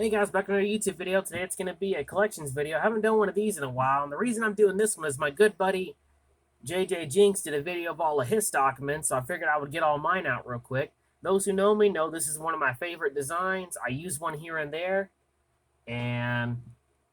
Hey guys, back on our YouTube video. Today it's going to be a collections video. I haven't done one of these in a while, and the reason I'm doing this one is my good buddy JJ Jinks did a video of all of his Stockman, so I figured I would get all mine out real quick. Those who know me know this is one of my favorite designs. I use one here and there, and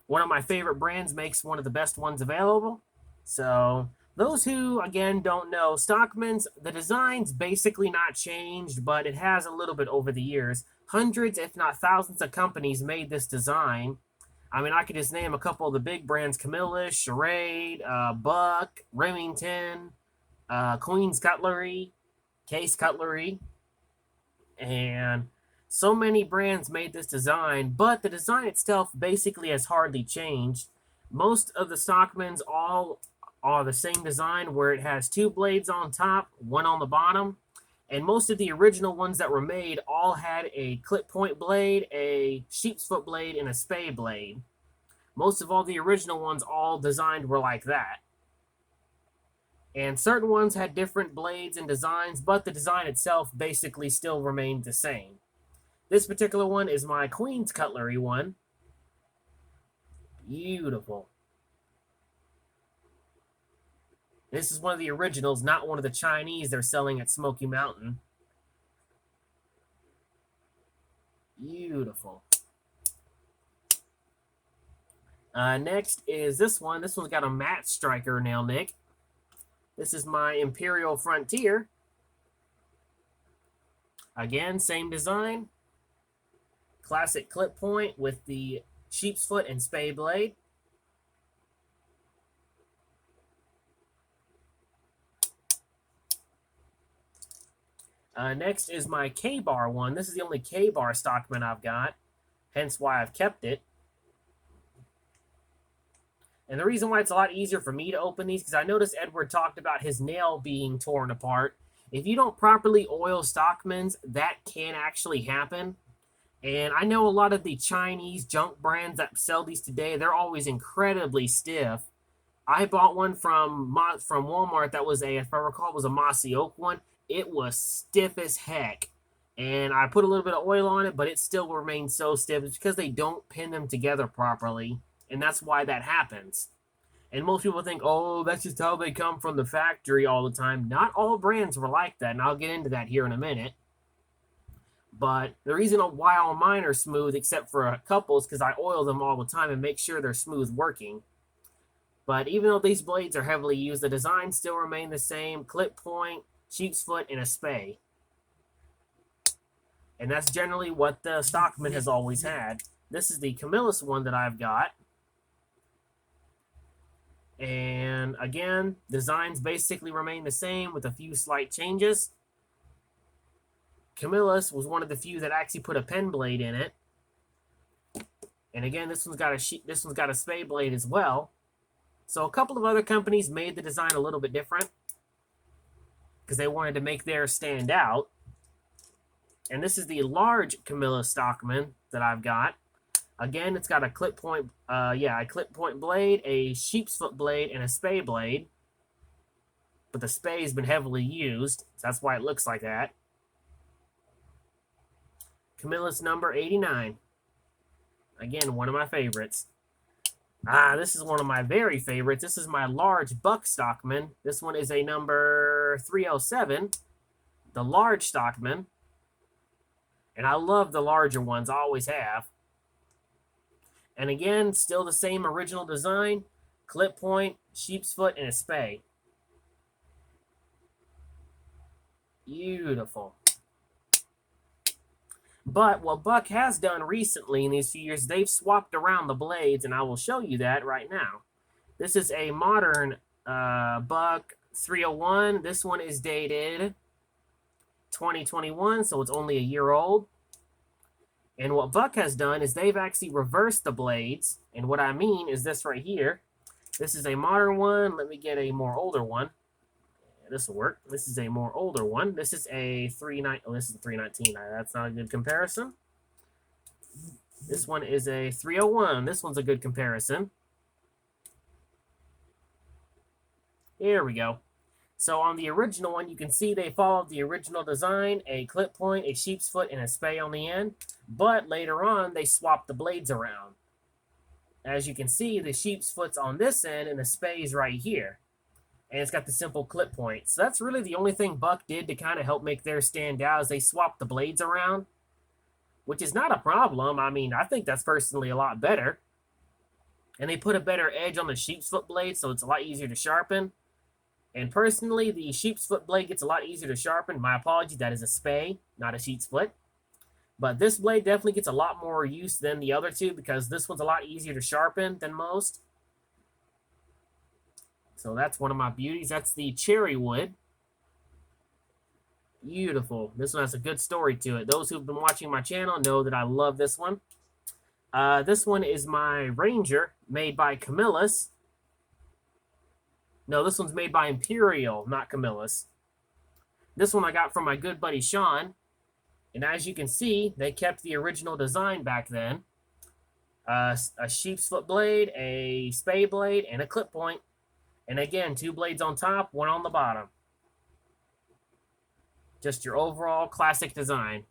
one of my favorite brands makes one of the best ones available. So those who, again, don't know, Stockman's, the design's basically not changed, but it has a little bit over the years. Hundreds, if not thousands of companies made this design. I mean, I could just name a couple of the big brands: Camillus, Charade, Buck, Remington, Queen's Cutlery, Case Cutlery, and so many brands made this design, but the design itself basically has hardly changed. Most of the Stockmans all are the same design, where it has two blades on top, one on the bottom. And most of the original ones that were made all had a clip point blade, a sheep's foot blade, and a spay blade. Most of all the original ones all designed were like that. And certain ones had different blades and designs, but the design itself basically still remained the same. This particular one is my Queen's Cutlery one. Beautiful. This is one of the originals, not one of the Chinese they're selling at Smoky Mountain. Beautiful. Next is this one. This one's got a matte striker nail nick. This is my Imperial Frontier. Again, same design. Classic clip point with the sheep's foot and spay blade. Next is my K-bar one. This is the only K-bar Stockman I've got, hence why I've kept it. And the reason why it's a lot easier for me to open these, because I noticed Edward talked about his nail being torn apart. If you don't properly oil Stockmans, that can actually happen. And I know a lot of the Chinese junk brands that sell these today, they're always incredibly stiff. I bought one from Walmart that was if I recall, was a mossy oak one. It was stiff as heck. And I put a little bit of oil on it, but it still remains so stiff. It's because they don't pin them together properly. And that's why that happens. And most people think, oh, that's just how they come from the factory all the time. Not all brands were like that, and I'll get into that here in a minute. But the reason why all mine are smooth, except for a couple, is because I oil them all the time and make sure they're smooth working. But even though these blades are heavily used, the designs still remain the same. Clip point, sheep's foot, and a spay. And that's generally what the Stockman has always had. This is the Camillus one that I've got. And again, designs basically remain the same with a few slight changes. Camillus was one of the few that actually put a pen blade in it. And again, this one's got a spay blade as well. So a couple of other companies made the design a little bit different, because they wanted to make theirs stand out. And this is the large Camillus Stockman that I've got. Again, it's got a clip point, a clip point blade, a sheep's foot blade, and a spay blade. But the spay has been heavily used, so that's why it looks like that. Camillus number 89. Again, one of my favorites. This is one of my very favorites. This is my large Buck Stockman. This one is a number 307, the large Stockman. And I love the larger ones, I always have. And again, still the same original design. Clip point, sheep's foot, and a spay. Beautiful. But what Buck has done recently in these few years, they've swapped around the blades, and I will show you that right now. This is a modern Buck 301. This one is dated 2021, so it's only a year old. And what Buck has done is they've actually reversed the blades. And what I mean is this right here. This is a modern one. Let me get a more older one. This will work. This is a more older one. This is a 319. Oh, this is a 319. That's not a good comparison. This one is a 301. This one's a good comparison. Here we go. So on the original one, you can see they followed the original design, a clip point, a sheep's foot, and a spay on the end. But later on, they swapped the blades around. As you can see, the sheep's foot's on this end and the spay's right here. And it's got the simple clip point. So that's really the only thing Buck did to kind of help make theirs stand out, is they swapped the blades around, which is not a problem. I mean, I think that's personally a lot better. And they put a better edge on the sheep's foot blade, so it's a lot easier to sharpen. And personally, the sheep's foot blade gets a lot easier to sharpen. My apologies, that is a spay, not a sheep's foot. But this blade definitely gets a lot more use than the other two, because this one's a lot easier to sharpen than most. So that's one of my beauties. That's the cherry wood. Beautiful. This one has a good story to it. Those who've been watching my channel know that I love this one. This one is my Ranger, made by Camillus. No, this one's made by Imperial, not Camillus. This one I got from my good buddy Sean. And as you can see, they kept the original design back then. A sheep's foot blade, a spay blade, and a clip point. And again, 2 blades on top, 1 on the bottom. Just your overall classic design.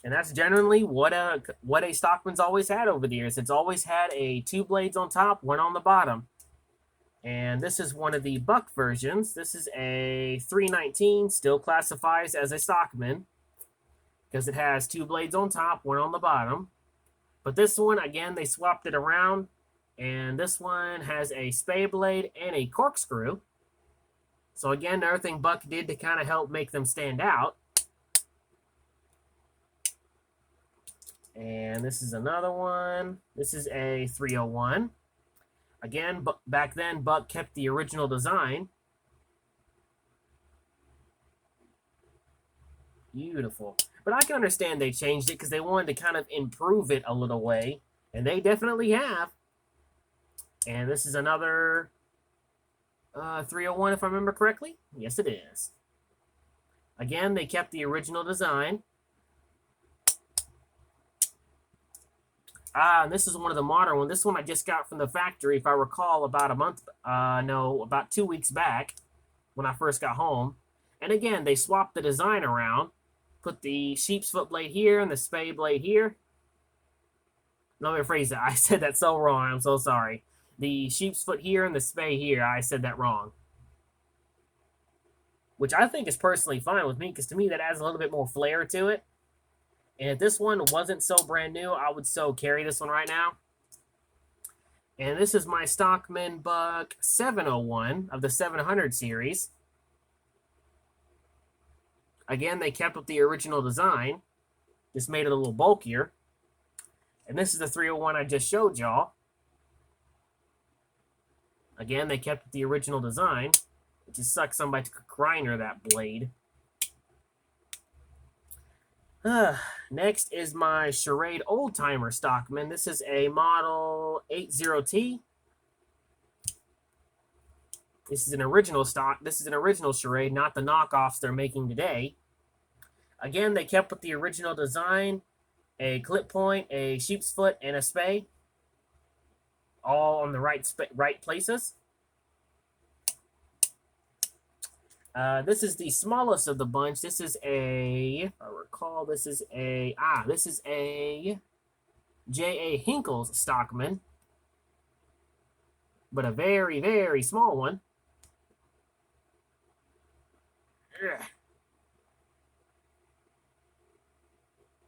And that's generally what a Stockman's always had over the years. It's always had a 2 blades on top, 1 on the bottom. And this is one of the Buck versions. This is a 319, still classifies as a Stockman, because it has 2 blades on top, 1 on the bottom. But this one, again, they swapped it around. And this one has a spay blade and a corkscrew. So again, another thing Buck did to kind of help make them stand out. And this is another one. This is a 301. Again, back then, Buck kept the original design. Beautiful. But I can understand they changed it because they wanted to kind of improve it a little way. And they definitely have. And this is another 301, if I remember correctly. Yes, it is. Again, they kept the original design. And this is one of the modern ones. This one I just got from the factory, if I recall, about about 2 weeks back when I first got home. And again, they swapped the design around. Put the sheep's foot blade here and the spay blade here. Let me rephrase that. I said that so wrong. I'm so sorry. The sheep's foot here and the spay here. I said that wrong. Which I think is personally fine with me, because to me that adds a little bit more flair to it. And if this one wasn't so brand new, I would so carry this one right now. And this is my Stockman Buck 701 of the 700 series. Again, they kept up the original design. Just made it a little bulkier. And this is the 301 I just showed y'all. Again, they kept the original design. It just sucks somebody to grinder that blade. Next is my Charade Old Timer Stockman. This is a model 80T. This is an original stock. This is an original Charade, not the knockoffs they're making today. Again, they kept with the original design. A clip point, a sheep's foot, and a spay. All on the right places. This is the smallest of the bunch. This is a, if I recall, this is a J.A. Hinkle's Stockman. But a very, very small one. Ugh.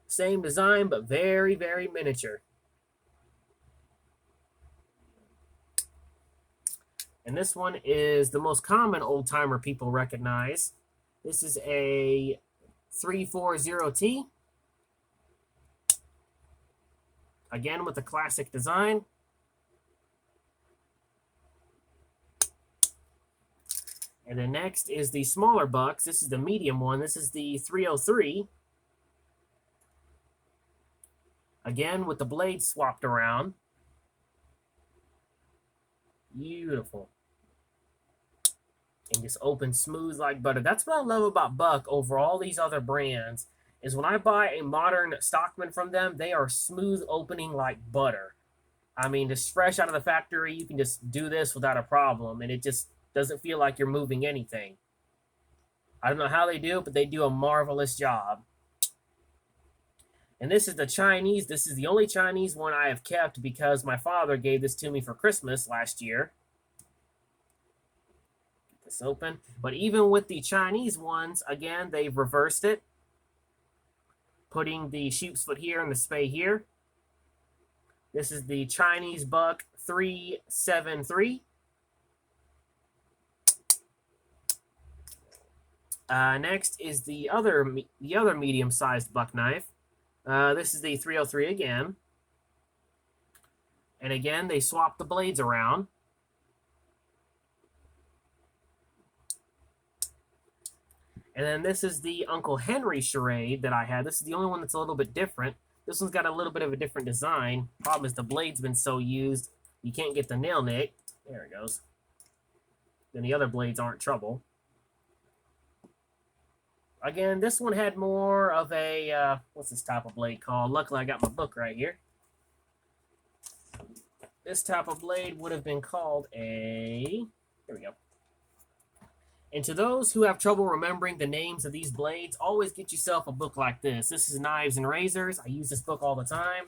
Same design, but very, very miniature. And this one is the most common old-timer people recognize. This is a 340T. Again, with the classic design. And then next is the smaller bucks. This is the medium one. This is the 303. Again, with the blades swapped around. Beautiful. And just open smooth like butter. That's what I love about Buck over all these other brands, is when I buy a modern Stockman from them, they are smooth opening like butter. I mean, just fresh out of the factory, you can just do this without a problem, and it just doesn't feel like you're moving anything. I don't know how they do it, but they do a marvelous job. And this is the Chinese. This is the only Chinese one I have kept because my father gave this to me for Christmas last year. Get this open. But even with the Chinese ones, again, they've reversed it, putting the sheep's foot here and the spay here. This is the Chinese buck 373. Next is the other medium-sized buck knife. This is the 303 again. And again, they swapped the blades around. And then this is the Uncle Henry charade that I had. This is the only one that's a little bit different. This one's got a little bit of a different design. Problem is the blade's been so used, you can't get the nail nick. There it goes. Then the other blades aren't trouble. Again, this one had more of a, what's this type of blade called? Luckily, I got my book right here. This type of blade would have been called a, here we go. And to those who have trouble remembering the names of these blades, always get yourself a book like this. This is Knives and Razors. I use this book all the time.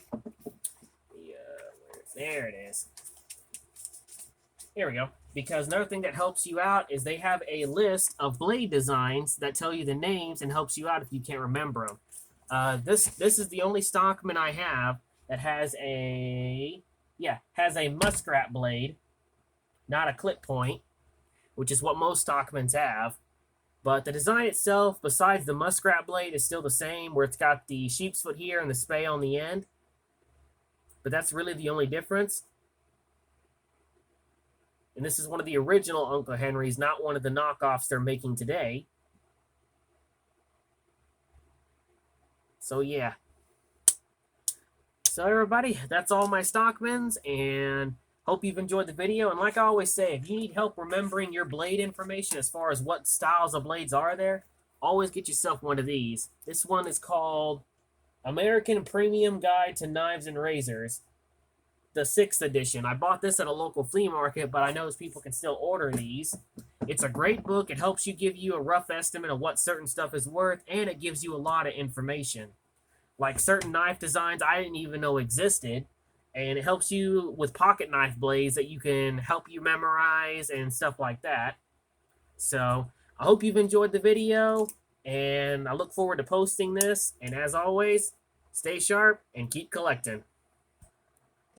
There it is. Here we go. Because another thing that helps you out is they have a list of blade designs that tell you the names and helps you out if you can't remember them. This is the only Stockman I have that has a muskrat blade, not a clip point, which is what most Stockmans have. But the design itself, besides the muskrat blade, is still the same, where it's got the sheep's foot here and the spay on the end. But that's really the only difference. And this is one of the original Uncle Henrys, not one of the knockoffs they're making today. So, yeah. So, everybody, that's all my Stockmans, and hope you've enjoyed the video. And like I always say, if you need help remembering your blade information as far as what styles of blades are there, always get yourself one of these. This one is called American Premium Guide to Knives and Razors, the 6th edition. I bought this at a local flea market, but I know people can still order these. It's a great book. It helps you give you a rough estimate of what certain stuff is worth, and it gives you a lot of information. Like certain knife designs I didn't even know existed, and it helps you with pocket knife blades that you can help you memorize and stuff like that. So I hope you've enjoyed the video, and I look forward to posting this. And as always, stay sharp and keep collecting.